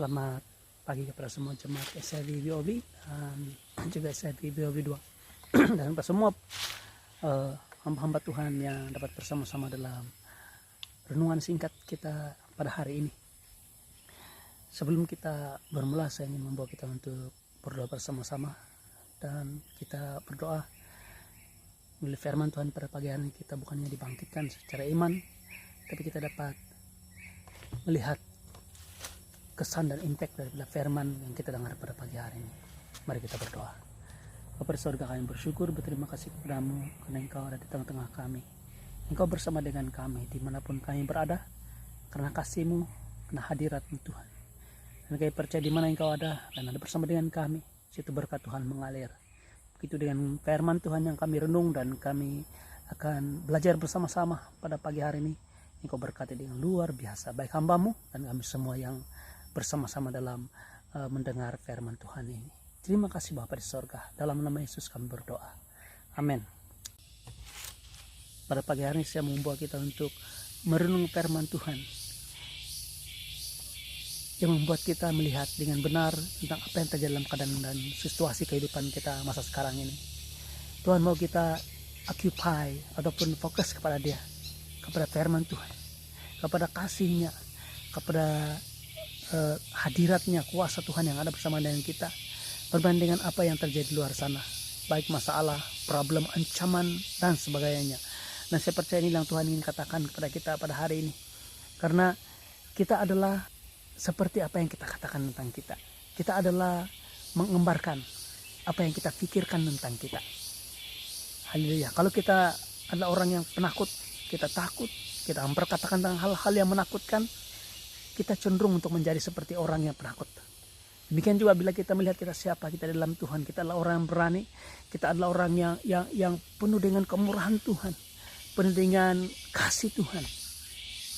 Selamat pagi kepada semua jemaat SIV BOB dan juga SIV BOB 2 dan semua hamba-hamba Tuhan yang dapat bersama-sama dalam renungan singkat kita pada hari ini. Sebelum kita bermula, saya ingin membawa kita untuk berdoa bersama-sama, dan kita berdoa melalui firman Tuhan pada pagi hari ini. Kita bukannya dibangkitkan secara iman, tapi kita dapat melihat kesan dan impact dari firman yang kita dengar pada pagi hari ini. Mari kita berdoa. Bapa di surga, kami bersyukur, berterima kasih kepadamu karena Engkau ada di tengah-tengah kami. Engkau bersama dengan kami dimanapun kami berada, karena kasih-Mu, karena hadirat-Mu Tuhan. Dan kami percaya di mana Engkau ada dan ada bersama dengan kami, situ berkat Tuhan mengalir. Begitu dengan firman Tuhan yang kami renung dan kami akan belajar bersama-sama pada pagi hari ini. Engkau berkati dengan luar biasa, baik hamba-Mu dan kami semua yang bersama-sama dalam mendengar firman Tuhan ini. Terima kasih Bapa di sorga. Dalam nama Yesus kami berdoa. Amin. Pada pagi hari ini saya membawa kita untuk merenung firman Tuhan yang membuat kita melihat dengan benar tentang apa yang terjadi dalam keadaan dan situasi kehidupan kita masa sekarang ini. Tuhan mau kita occupy ataupun fokus kepada Dia, kepada firman Tuhan, kepada kasih-Nya, kepada hadiratnya, kuasa Tuhan yang ada bersama dengan kita, berbanding dengan apa yang terjadi di luar sana, baik masalah, problem, ancaman dan sebagainya. Dan saya percaya ini yang Tuhan ingin katakan kepada kita pada hari ini, karena kita adalah seperti apa yang kita katakan tentang kita. Kita adalah mengembarkan apa yang kita pikirkan tentang kita. Haleluya. Kalau kita adalah orang yang penakut, kita takut, kita memperkatakan tentang hal-hal yang menakutkan, kita cenderung untuk menjadi seperti orang yang penakut. Demikian juga bila kita melihat kita siapa kita dalam Tuhan, kita adalah orang yang berani, kita adalah orang yang penuh dengan kemurahan Tuhan, penuh dengan kasih Tuhan.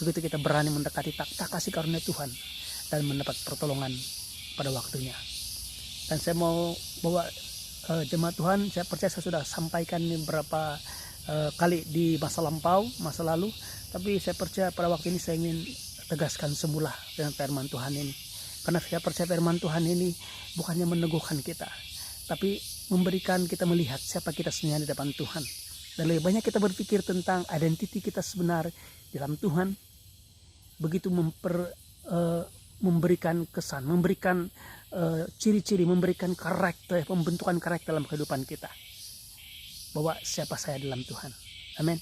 Begitu kita berani mendekati tak kasih karunia Tuhan dan mendapat pertolongan pada waktunya. Dan saya mau bawa jemaat Tuhan, saya percaya saya sudah sampaikan ini beberapa kali di masa lalu, tapi saya percaya pada waktu ini saya ingin tegaskan semula dengan firman Tuhan ini. Karena saya percaya firman Tuhan ini bukannya meneguhkan kita, tapi memberikan kita melihat siapa kita sebenarnya di depan Tuhan. Dan lebih banyak kita berpikir tentang identiti kita sebenar dalam Tuhan. Begitu memberikan kesan, memberikan ciri-ciri, memberikan karakter, pembentukan karakter dalam kehidupan kita, bahwa siapa saya dalam Tuhan. Amin.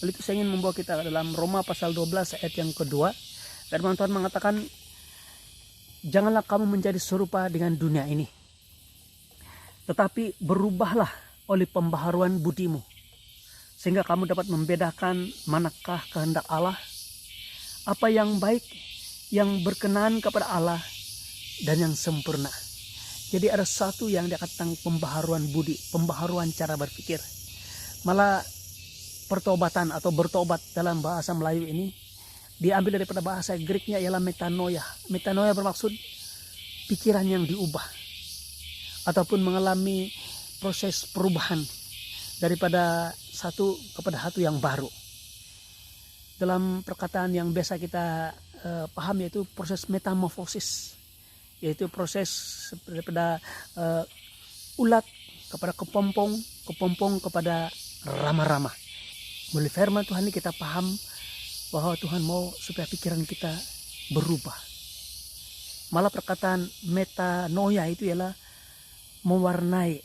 Lalu itu saya ingin membawa kita dalam Roma pasal 12 ayat yang kedua. Firman Tuhan mengatakan, janganlah kamu menjadi serupa dengan dunia ini, tetapi berubahlah oleh pembaharuan budimu, sehingga kamu dapat membedakan manakah kehendak Allah, apa yang baik, yang berkenan kepada Allah, dan yang sempurna. Jadi ada satu yang dikatakan pembaharuan budi, pembaharuan cara berpikir. Malah pertobatan atau bertobat dalam bahasa Melayu ini diambil daripada bahasa Greeknya ialah metanoia. Metanoia bermaksud pikiran yang diubah ataupun mengalami proses perubahan daripada satu kepada satu yang baru. Dalam perkataan yang biasa kita paham, yaitu proses metamorfosis, yaitu proses daripada ulat kepada kepompong kepada rama-rama. Melalui firman Tuhan ini kita paham bahwa Tuhan mau supaya pikiran kita berubah. Malah perkataan metanoia itu ialah mewarnai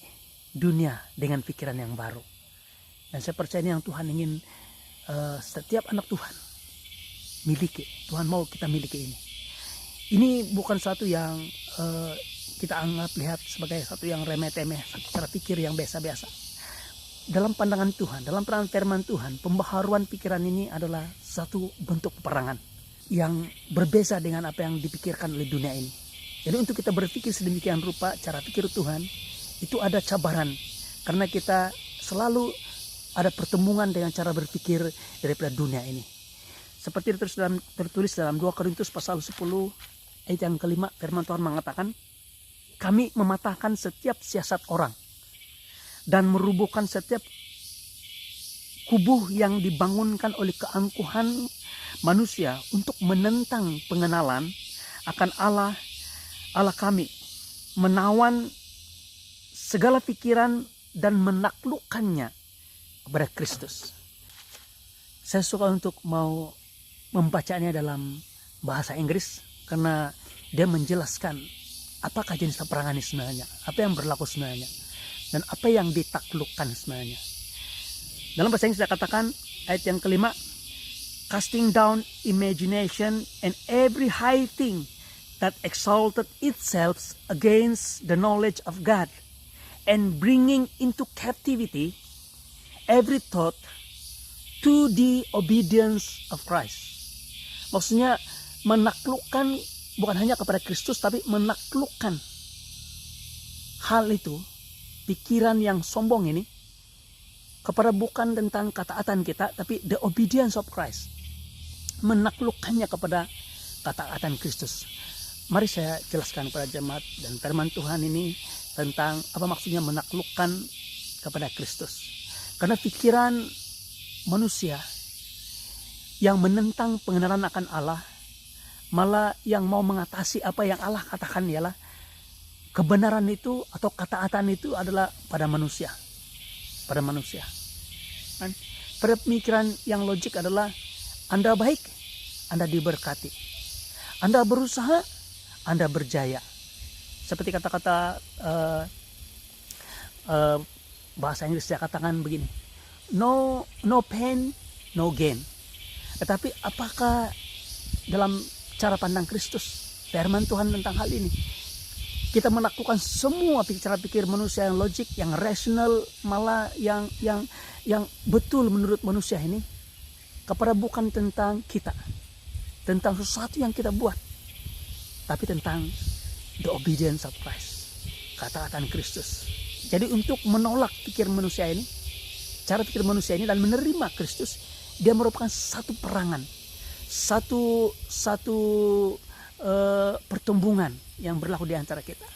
dunia dengan pikiran yang baru. Dan saya percaya ini yang Tuhan ingin setiap anak Tuhan miliki. Tuhan mau kita miliki ini. Ini bukan suatu yang kita anggap lihat sebagai satu yang remeh-temeh, cara pikir yang biasa-biasa. Dalam pandangan Tuhan, dalam pandangan firman Tuhan, pembaharuan pikiran ini adalah satu bentuk peperangan yang berbeza dengan apa yang dipikirkan oleh dunia ini. Jadi untuk kita berpikir sedemikian rupa, cara pikir Tuhan itu ada cabaran, karena kita selalu ada pertemuan dengan cara berpikir daripada dunia ini. Seperti tertulis dalam 2 Korintus pasal 10 ayat yang kelima, firman Tuhan mengatakan, kami mematahkan setiap siasat orang dan merubuhkan setiap kubuh yang dibangunkan oleh keangkuhan manusia untuk menentang pengenalan akan Allah Allah kami menawan segala pikiran dan menaklukkannya kepada Kristus. Saya suka untuk mau membacanya dalam bahasa Inggris karena dia menjelaskan apakah jenis peperangan ini sebenarnya, apa yang berlaku sebenarnya, dan apa yang ditaklukkan sebenarnya. Dalam bahasa Inggris saya katakan ayat yang kelima, casting down imagination and every high thing that exalted itself against the knowledge of God, and bringing into captivity every thought to the obedience of Christ. Maksudnya menaklukkan bukan hanya kepada Kristus, tapi menaklukkan hal itu, pikiran yang sombong ini, kepada bukan tentang ketaatan kita, tapi the obedience of Christ. Menaklukkannya kepada ketaatan Kristus. Mari saya jelaskan kepada jemaat dan firman Tuhan ini tentang apa maksudnya menaklukkan kepada Kristus. Karena pikiran manusia yang menentang pengenalan akan Allah, malah yang mau mengatasi apa yang Allah katakan ialah kebenaran itu atau ketaatan itu adalah pada manusia. Pada manusia. Dan pada pemikiran yang logik adalah Anda baik, Anda diberkati. Anda berusaha, Anda berjaya. Seperti kata-kata bahasa Inggris saya katakan begini, no pain, no gain. Tetapi apakah dalam cara pandang Kristus, firman Tuhan tentang hal ini, kita melakukan semua cara pikir manusia yang logik, yang rasional, malah yang betul menurut manusia ini, kepada bukan tentang kita, tentang sesuatu yang kita buat, tapi tentang the obedience of Christ, ketaatan Kristus. Jadi untuk menolak pikir manusia ini, cara pikir manusia ini, dan menerima Kristus, dia merupakan satu perangan, satu pertumbuhan yang berlaku di antara kita.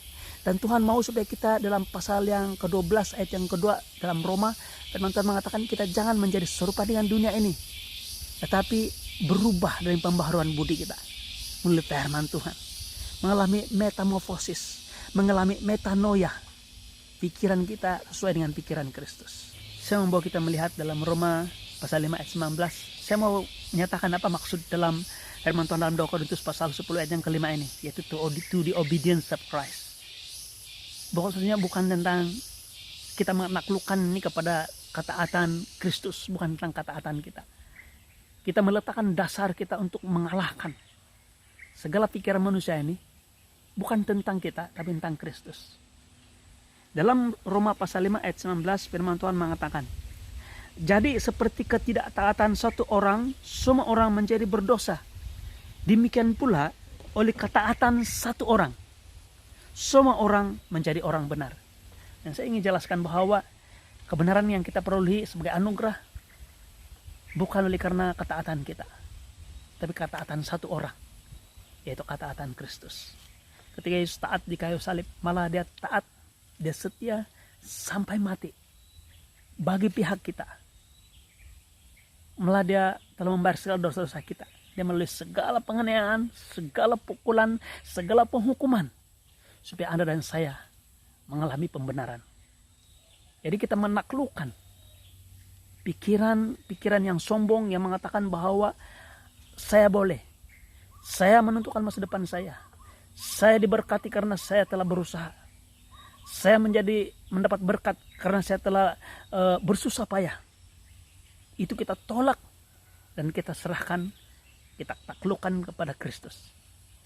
Dan Tuhan mau supaya kita dalam pasal yang ke-12 ayat yang kedua dalam Roma, Tuhan mengatakan kita jangan menjadi serupa dengan dunia ini, tetapi berubah dari pembaharuan budi kita melalui firman Tuhan, mengalami metamorfosis, mengalami metanoia, pikiran kita sesuai dengan pikiran Kristus. Saya membawa kita melihat dalam Roma pasal 5 ayat 19. Saya mau menyatakan apa maksud dalam firman Tuhan dalam 2 Korintus pasal 10 ayat yang kelima ini, yaitu to the obedience of Christ. Maksudnya bukan tentang kita menaklukkan ini kepada ketaatan Kristus, bukan tentang ketaatan kita. Kita meletakkan dasar kita untuk mengalahkan segala pikiran manusia ini, bukan tentang kita, tapi tentang Kristus. Dalam Roma pasal 5 ayat 19 firman Tuhan mengatakan, jadi seperti ketidaktaatan satu orang, semua orang menjadi berdosa. Demikian pula oleh ketaatan satu orang, semua orang menjadi orang benar. Dan saya ingin jelaskan bahwa kebenaran yang kita peroleh sebagai anugerah bukan oleh karena ketaatan kita, tapi ketaatan satu orang, yaitu ketaatan Kristus. Ketika Yesus taat di kayu salib, malah dia taat, dia setia sampai mati bagi pihak kita. Malah dia telah membayar segala dosa-dosa kita. Dia melalui segala penganiayaan, segala pukulan, segala penghukuman, supaya Anda dan saya mengalami pembenaran. Jadi kita menaklukkan pikiran yang sombong yang mengatakan bahwa saya boleh, saya menentukan masa depan saya diberkati karena saya telah berusaha, saya mendapat berkat karena saya telah bersusah payah. Itu kita tolak dan kita serahkan, kita taklukkan kepada Kristus.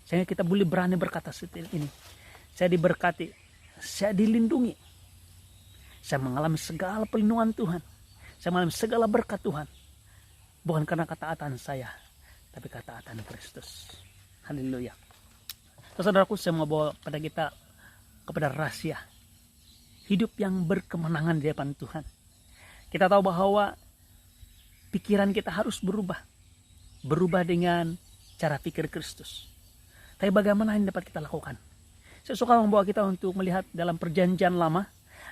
Sehingga kita boleh berani berkata seperti ini, saya diberkati, saya dilindungi, saya mengalami segala perlindungan Tuhan, saya mengalami segala berkat Tuhan, bukan karena ketaatan saya, tapi ketaatan Kristus. Haleluya. Saudaraku, saya mau bawa pada kita kepada rahasia hidup yang berkemenangan di hadapan Tuhan. Kita tahu bahwa pikiran kita harus berubah dengan cara pikir Kristus. Tapi bagaimana yang dapat kita lakukan? Saya suka membawa kita untuk melihat dalam perjanjian lama,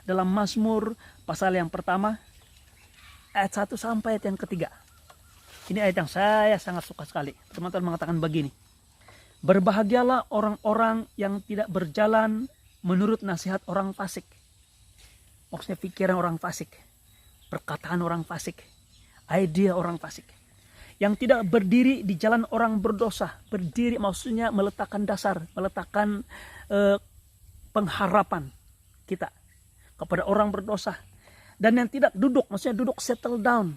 dalam Mazmur pasal yang pertama, ayat 1 sampai ayat yang ketiga. Ini ayat yang saya sangat suka sekali. Teman-teman mengatakan begini, Berbahagialah orang-orang yang tidak berjalan menurut nasihat orang fasik. Maksudnya pikiran orang fasik, perkataan orang fasik, idea orang fasik. Yang tidak berdiri di jalan orang berdosa. Berdiri maksudnya meletakkan dasar, meletakkan pengharapan kita kepada orang berdosa. Dan yang tidak duduk, maksudnya duduk settle down.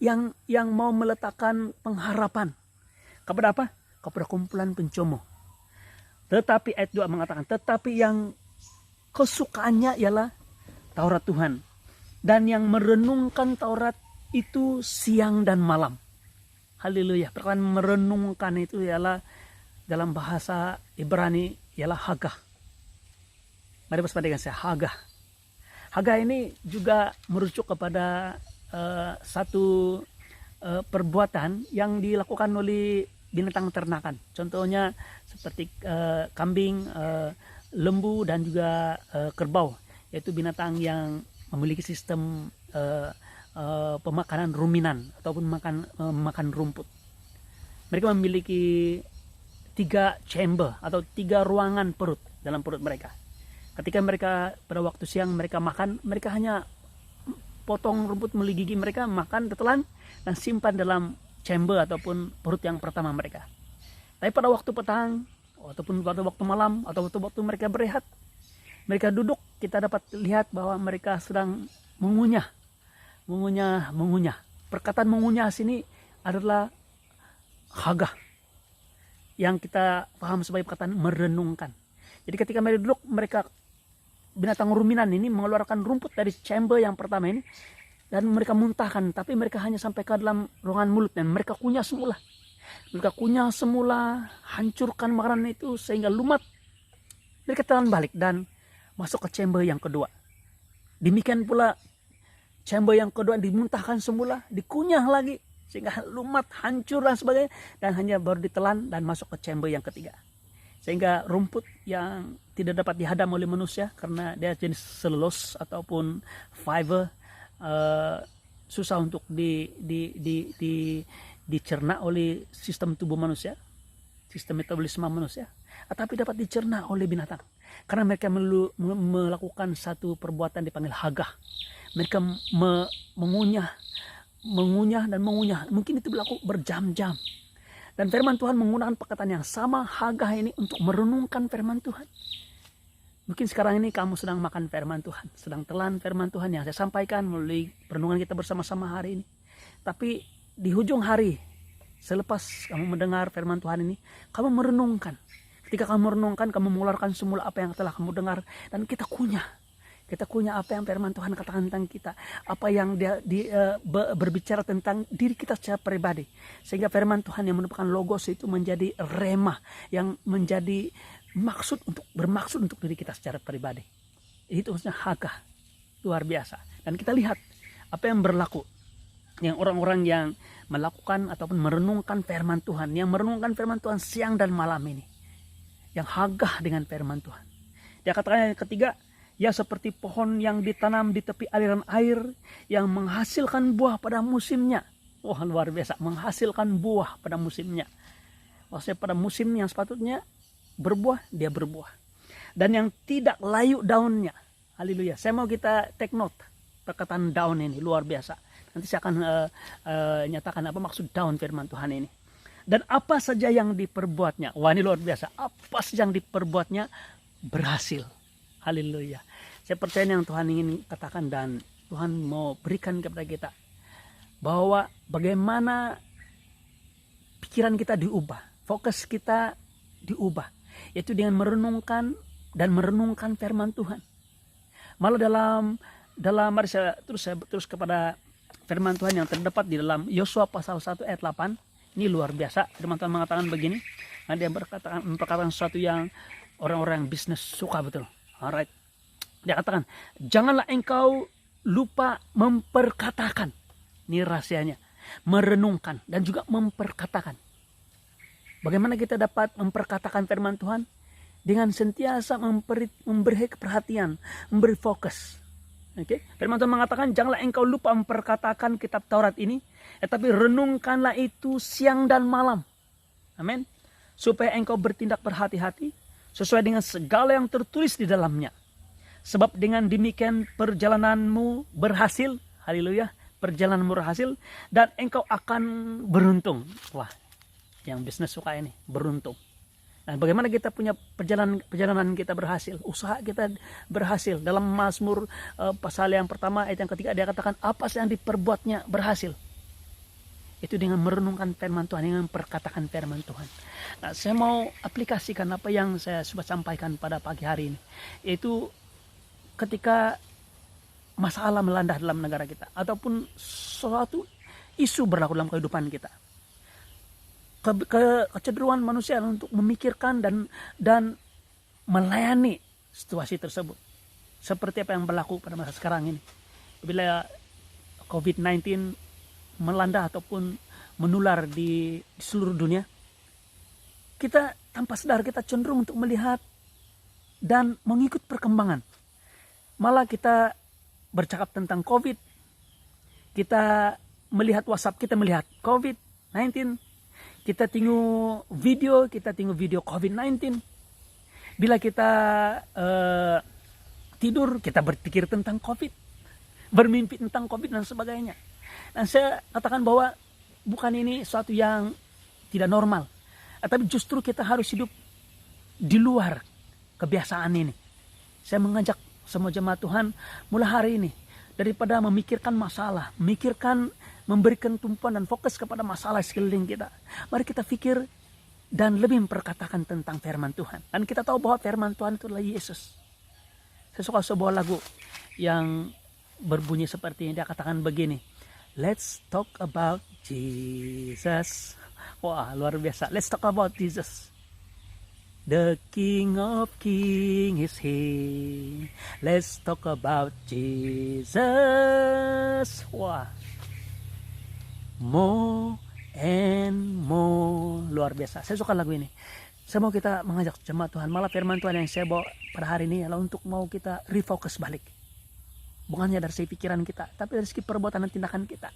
Yang mau meletakkan pengharapan. Kepada apa? Kepada kumpulan pencomo. Tetapi ayat 2 mengatakan, tetapi yang kesukaannya ialah Taurat Tuhan. Dan yang merenungkan Taurat itu siang dan malam. Haleluya. Perkataan merenungkan itu ialah dalam bahasa Ibrani ialah hagah. Mari bersama dengan saya, hagah. Hagah ini juga merujuk kepada satu perbuatan yang dilakukan oleh binatang ternakan. Contohnya seperti kambing, lembu dan juga kerbau, yaitu binatang yang memiliki sistem pemakanan ruminan ataupun makan rumput. Mereka memiliki 3 chamber atau 3 ruangan perut dalam perut mereka. Ketika mereka pada waktu siang mereka makan, mereka hanya potong rumput melalui gigi mereka, makan, tetelan, dan simpan dalam chamber ataupun perut yang pertama mereka. Tapi pada waktu petang ataupun pada waktu malam atau waktu mereka berehat, mereka duduk, kita dapat lihat bahwa mereka sedang mengunyah. Perkataan mengunyah sini adalah hagah, yang kita paham sebagai perkataan merenungkan. Jadi ketika mereka duduk, mereka binatang ruminan ini mengeluarkan rumput dari chamber yang pertama ini, dan mereka muntahkan, tapi mereka hanya sampai ke dalam ruangan mulut dan mereka kunyah semula. Hancurkan makanan itu sehingga lumat. Mereka telan balik dan masuk ke chamber yang kedua. Demikian pula chamber yang kedua dimuntahkan semula, dikunyah lagi sehingga lumat, hancur dan sebagainya, dan hanya baru ditelan dan masuk ke chamber yang ketiga. Sehingga rumput yang tidak dapat dihadam oleh manusia karena dia jenis selulose ataupun fiber, susah untuk dicerna oleh sistem tubuh manusia, sistem metabolisme manusia, tapi dapat dicerna oleh binatang karena mereka melakukan satu perbuatan dipanggil hagah. Mereka mengunyah, mungkin itu berlaku berjam-jam. Dan firman Tuhan menggunakan perkataan yang sama, hagah ini, untuk merenungkan firman Tuhan. Mungkin sekarang ini kamu sedang makan firman Tuhan, sedang telan firman Tuhan yang saya sampaikan melalui perenungan kita bersama-sama hari ini. Tapi di ujung hari, selepas kamu mendengar firman Tuhan ini, kamu merenungkan. Ketika kamu merenungkan, kamu mengeluarkan semula apa yang telah kamu dengar, dan kita kunyah. Kita kunyah apa yang firman Tuhan katakan tentang kita, apa yang dia berbicara tentang diri kita secara pribadi. Sehingga firman Tuhan yang merupakan logos itu menjadi rema, yang menjadi bermaksud untuk diri kita secara pribadi. Itu maksudnya hagah, luar biasa. Dan kita lihat apa yang berlaku, yang orang-orang yang melakukan ataupun merenungkan firman Tuhan, yang merenungkan firman Tuhan siang dan malam ini, yang hagah dengan firman Tuhan. Dia katakan yang ketiga, ya seperti pohon yang ditanam di tepi aliran air, yang menghasilkan buah pada musimnya. Wah, luar biasa, menghasilkan buah pada musimnya. Maksudnya pada musim yang sepatutnya berbuah, dia berbuah. Dan yang tidak layu daunnya. Haleluya. Saya mau kita take note perkataan daun ini, luar biasa. Nanti saya akan nyatakan apa maksud daun firman Tuhan ini. Dan apa saja yang diperbuatnya. Wah, ini luar biasa. Apa saja yang diperbuatnya berhasil. Haleluya. Saya percaya yang Tuhan ingin katakan dan Tuhan mau berikan kepada kita, bahwa bagaimana pikiran kita diubah, fokus kita diubah, yaitu dengan merenungkan firman Tuhan. Malah dalam saya terus kepada firman Tuhan yang terdapat di dalam Yosua pasal 1 ayat 8. Ini luar biasa. Firman Tuhan mengatakan begini. Dia berkatakan sesuatu yang orang-orang bisnis suka betul. Alright. Dia katakan, janganlah engkau lupa memperkatakan. Ini rahasianya. Merenungkan dan juga memperkatakan. Bagaimana kita dapat memperkatakan firman Tuhan? Dengan sentiasa memberi perhatian, memberi fokus. Okay? Firman Tuhan mengatakan, janganlah engkau lupa memperkatakan kitab Taurat ini, tetapi renungkanlah itu siang dan malam. Amin. supaya engkau bertindak berhati-hati sesuai dengan segala yang tertulis di dalamnya. Sebab dengan demikian perjalananmu berhasil, haleluya, perjalananmu berhasil, dan engkau akan beruntung. Wah, yang bisnis suka ini, beruntung. Nah, bagaimana kita punya perjalanan kita berhasil, usaha kita berhasil. Dalam Mazmur pasal yang pertama ayat yang ketiga dia katakan apa yang diperbuatnya berhasil. Itu dengan merenungkan firman Tuhan, dengan perkatakan firman Tuhan. Nah, saya mau aplikasikan apa yang saya sudah sampaikan pada pagi hari ini. Yaitu ketika masalah melanda dalam negara kita, ataupun suatu isu berlaku dalam kehidupan kita. Kecenderungan manusia untuk memikirkan dan melayani situasi tersebut. Seperti apa yang berlaku pada masa sekarang ini. Bila COVID-19 melanda ataupun menular di seluruh dunia, kita tanpa sadar kita cenderung untuk melihat dan mengikut perkembangan. Malah kita bercakap tentang COVID, kita melihat WhatsApp, kita melihat COVID-19, kita tengok video COVID-19. Bila kita tidur, kita berpikir tentang COVID, bermimpi tentang COVID dan sebagainya. Dan saya katakan bahwa bukan ini suatu yang tidak normal, tapi justru kita harus hidup di luar kebiasaan ini. Saya mengajak semua jemaat Tuhan mulai hari ini, daripada memikirkan masalah, memberikan tumpuan dan fokus kepada masalah sekeliling kita, mari kita pikir dan lebih memperkatakan tentang firman Tuhan. Dan kita tahu bahwa firman Tuhan itu adalah Yesus. Saya suka sebuah lagu yang berbunyi seperti ini. Dia katakan begini, let's talk about Jesus. Wah, luar biasa. Let's talk about Jesus. The King of Kings is here. Let's talk about Jesus. Wah, more and more. Luar biasa. Saya suka lagu ini. Saya mau kita mengajak jemaat Tuhan. Malah firman Tuhan yang saya bawa pada hari ini adalah untuk mau kita refocus balik. Bukannya dari segi pikiran kita, tapi dari segi perbuatan dan tindakan kita.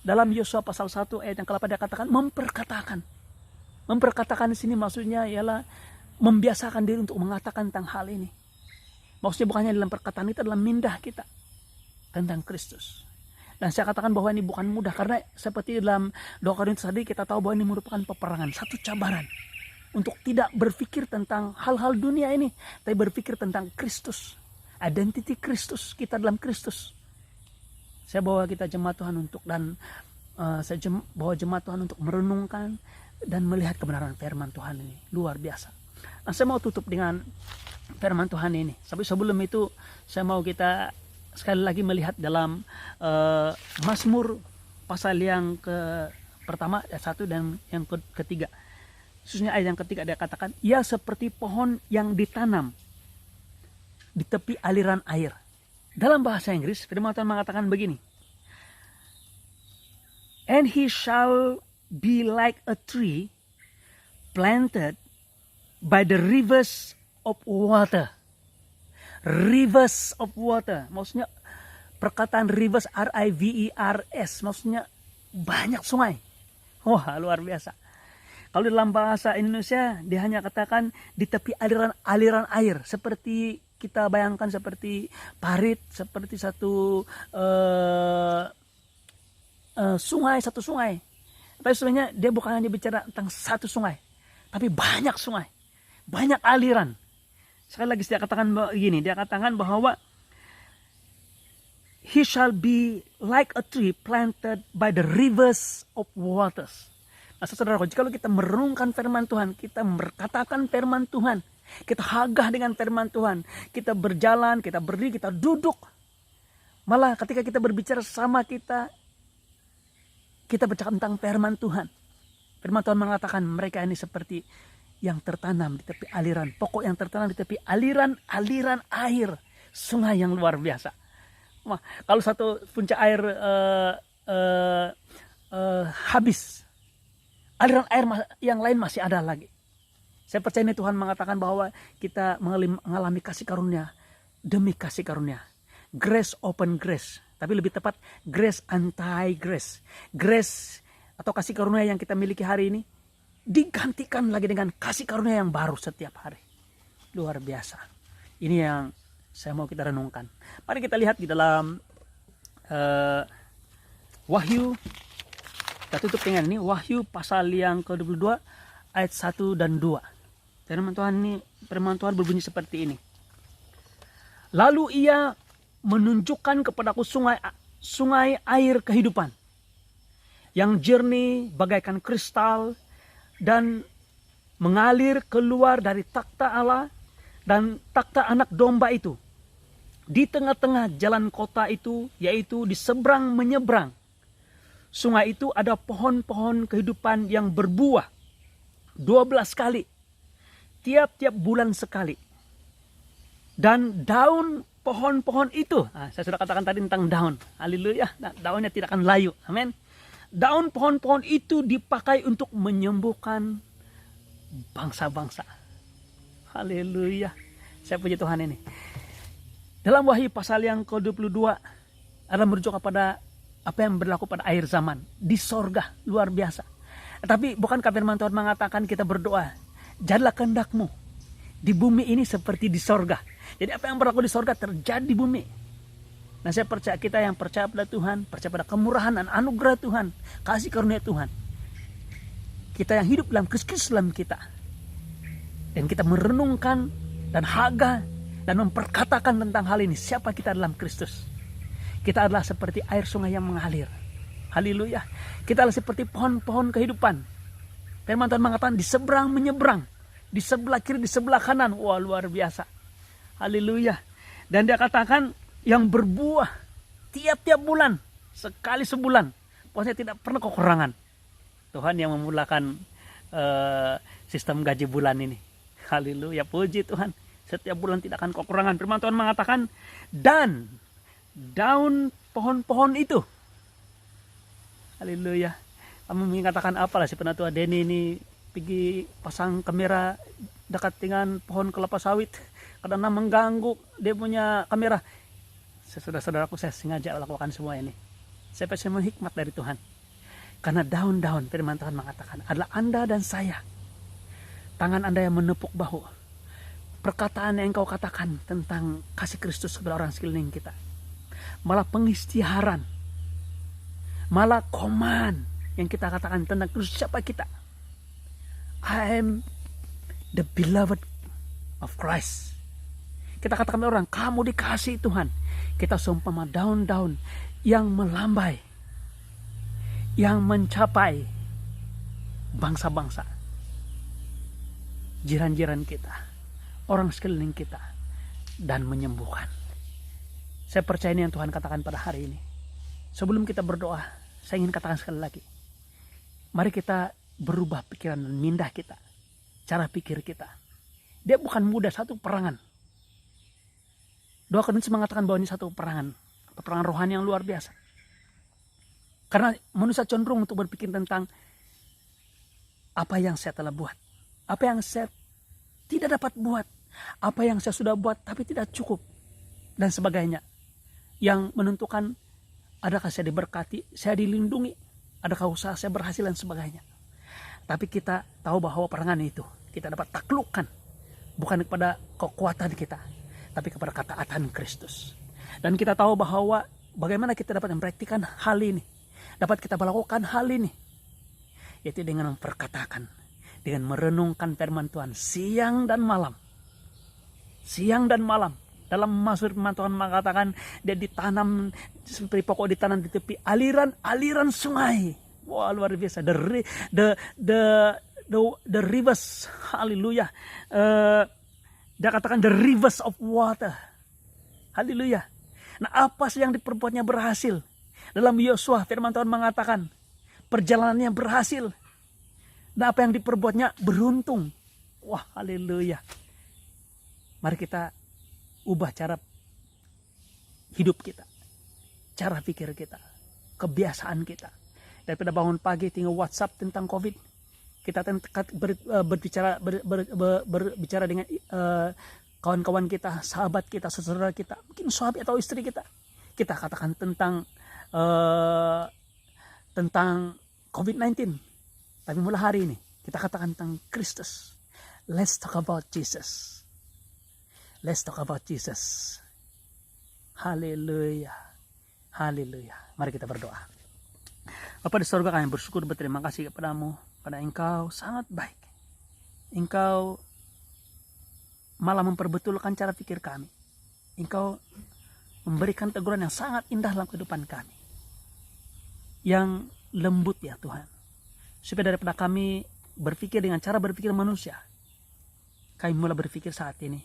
Dalam Yosua pasal 1 ayat yang ke-8 dia katakan memperkatakan. Memperkatakan di sini maksudnya ialah membiasakan diri untuk mengatakan tentang hal ini. Maksudnya bukannya dalam perkataan itu adalah mindah kita tentang Kristus. Dan saya katakan bahwa ini bukan mudah, karena seperti dalam 2 Korintus tadi kita tahu bahwa ini merupakan peperangan, satu cabaran untuk tidak berpikir tentang hal-hal dunia ini, tapi berpikir tentang Kristus. Identity Kristus, kita dalam Kristus. Saya bawa kita jemaat Tuhan untuk saya bawa jemaat Tuhan untuk merenungkan dan melihat kebenaran firman Tuhan ini. Luar biasa. Nah, saya mau tutup dengan firman Tuhan ini. Tapi sebelum itu saya mau kita sekali lagi melihat dalam Mazmur pasal yang pertama ayat 1 dan yang ketiga. Khususnya ayat yang ketiga dia katakan, ia seperti pohon yang ditanam di tepi aliran air. Dalam bahasa Inggris, firman Tuhan mengatakan begini. And he shall be like a tree planted by the rivers of water. Rivers of water. Maksudnya perkataan rivers, R-I-V-E-R-S. Maksudnya banyak sungai. Wah, luar biasa. Kalau dalam bahasa Indonesia, dia hanya katakan di tepi aliran air. Seperti kita bayangkan seperti parit, seperti satu sungai, satu sungai. Tapi sebenarnya dia bukan hanya bicara tentang satu sungai, tapi banyak sungai, banyak aliran. Sekali lagi dia katakan begini, dia katakan bahwa he shall be like a tree planted by the rivers of waters. Nah, saudara, kalau kita merenungkan firman Tuhan, kita berkatakan firman Tuhan, kita hagah dengan firman Tuhan, kita berjalan, kita berdiri, kita duduk. Malah ketika kita berbicara sama kita bercakap tentang firman Tuhan. Firman Tuhan mengatakan mereka ini seperti yang tertanam di tepi aliran, pokok yang tertanam di tepi aliran air, sungai yang luar biasa. Wah, kalau satu puncak air habis, aliran air yang lain masih ada lagi. Saya percaya ini Tuhan mengatakan bahwa kita mengalami kasih karunia demi kasih karunia. Grace open grace. Tapi lebih tepat grace anti grace. Grace atau kasih karunia yang kita miliki hari ini digantikan lagi dengan kasih karunia yang baru setiap hari. Luar biasa. Ini yang saya mau kita renungkan. Mari kita lihat di dalam Wahyu. Kita tutup dengan ini, Wahyu pasal yang ke-22 ayat 1 dan 2. Firman Tuhan berbunyi seperti ini. Lalu ia menunjukkan kepadaku sungai air kehidupan yang jernih bagaikan kristal dan mengalir keluar dari takhta Allah dan takhta anak domba itu. Di tengah-tengah jalan kota itu, yaitu di seberang menyeberang sungai itu, ada pohon-pohon kehidupan yang berbuah 12 kali, tiap-tiap bulan sekali. Dan daun pohon-pohon itu, saya sudah katakan tadi tentang daun, haleluya, daunnya tidak akan layu, amin. Daun pohon-pohon itu dipakai untuk menyembuhkan bangsa-bangsa. Haleluya. Saya puji Tuhan ini. Dalam Wahyu pasal yang ke-22 ada merujuk kepada apa yang berlaku pada akhir zaman di sorga, luar biasa. Tapi bukankah firman Tuhan mengatakan kita berdoa, jadilah kehendakmu di bumi ini seperti di sorga. Jadi apa yang berlaku di sorga terjadi di bumi. Nah, saya percaya, kita yang percaya pada Tuhan, percaya pada kemurahan dan anugerah Tuhan, kasih karunia Tuhan, kita yang hidup dalam Kristus dalam kita, dan kita merenungkan dan haga dan memperkatakan tentang hal ini, siapa kita dalam Kristus. Kita adalah seperti air sungai yang mengalir. Haleluya. Kita adalah seperti pohon-pohon kehidupan. Firman Tuhan mengatakan di seberang menyeberang, di sebelah kiri, di sebelah kanan. Wah, luar biasa. Haleluya. Dan dia katakan yang berbuah tiap-tiap bulan, sekali sebulan. Pokoknya tidak pernah kekurangan. Tuhan yang memulakan sistem gaji bulan ini. Haleluya, puji Tuhan. Setiap bulan tidak akan kekurangan. Firman Tuhan mengatakan, dan daun pohon-pohon itu. Haleluya. Kamu mengatakan apalah si penatua Denny ini pergi pasang kamera dekat dengan pohon kelapa sawit karena mengganggu dia punya kamera. Saudara-saudaraku, saya sengaja lakukan semua ini. Saya pasti hikmat dari Tuhan. Karena daun-daun, firman Tuhan mengatakan, adalah Anda dan saya. Tangan Anda yang menepuk bahu. Perkataan yang engkau katakan tentang kasih Kristus kepada orang sekeliling kita. Malah pengistiharan, malah koman yang kita katakan tentang Kristus, siapa kita. I am the beloved of Christ. Kita katakan orang, kamu dikasihi Tuhan. Kita seumpama daun-daun yang melambai, yang mencapai bangsa-bangsa, jiran-jiran kita, orang sekeliling kita, dan menyembuhkan. Saya percaya ini yang Tuhan katakan pada hari ini. Sebelum kita berdoa, saya ingin katakan sekali lagi. Mari kita berubah pikiran dan mindah kita. Cara pikir kita. Dia bukan mudah, satu perangan. 2 Korintus mengatakan bahwa ini satu perangan. Peperangan rohani yang luar biasa. Karena manusia cenderung untuk berpikir tentang apa yang saya telah buat. Apa yang saya tidak dapat buat. Apa yang saya sudah buat tapi tidak cukup. Dan sebagainya. Yang menentukan adakah saya diberkati, saya dilindungi, adakah usaha saya berhasil dan sebagainya. Tapi kita tahu bahwa perangan itu kita dapat taklukkan bukan kepada kekuatan kita, tapi kepada ketaatan Kristus. Dan kita tahu bahwa bagaimana kita dapat mempraktikkan hal ini, dapat kita melakukan hal ini, yaitu dengan memperkatakan, dengan merenungkan firman Tuhan siang dan malam. Siang dan malam. Dalam Mazmur firman Tuhan mengatakan dia ditanam seperti pokok ditanam di tepi aliran sungai. Wah, luar biasa. The rivers, haleluya. Dia katakan the rivers of water. Haleluya. Nah, apa sih yang diperbuatnya berhasil? Dalam Yosua firman Tuhan mengatakan perjalanannya berhasil. Nah, apa yang diperbuatnya beruntung. Wah, haleluya. Mari kita ubah cara hidup kita, cara pikir kita, kebiasaan kita. Daripada bangun pagi tinggal WhatsApp tentang COVID, kita berbicara dengan kawan-kawan kita, sahabat kita, saudara kita, mungkin suami atau istri kita. Kita katakan tentang COVID-19. Tapi mulai hari ini Kita katakan tentang Kristus. Let's talk about Jesus. Let's talk about Jesus. Haleluya. Haleluya. Mari kita berdoa. Bapa di surga, kami bersyukur berterima kasih kepadamu. Pada Engkau sangat baik. Engkau malah memperbetulkan cara pikir kami. Engkau memberikan teguran yang sangat indah dalam kehidupan kami. Yang lembut ya Tuhan. Supaya daripada kami berpikir dengan cara berpikir manusia, kami mulai berpikir saat ini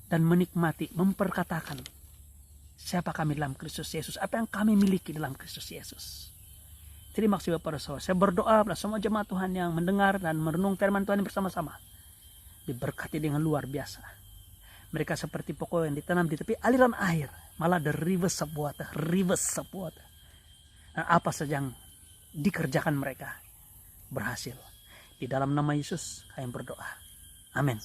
dan menikmati, memperkatakan siapa kami dalam Kristus Yesus, apa yang kami miliki dalam Kristus Yesus. Terima kasih Bapak Saudara. Saya berdoa pada semua jemaat Tuhan yang mendengar dan merenung firman Tuhan bersama-sama, diberkati dengan luar biasa. Mereka seperti pokok yang ditanam di tepi aliran air, malah the rivers of water. Dan apa saja yang dikerjakan mereka berhasil. Di dalam nama Yesus kami berdoa. Amin.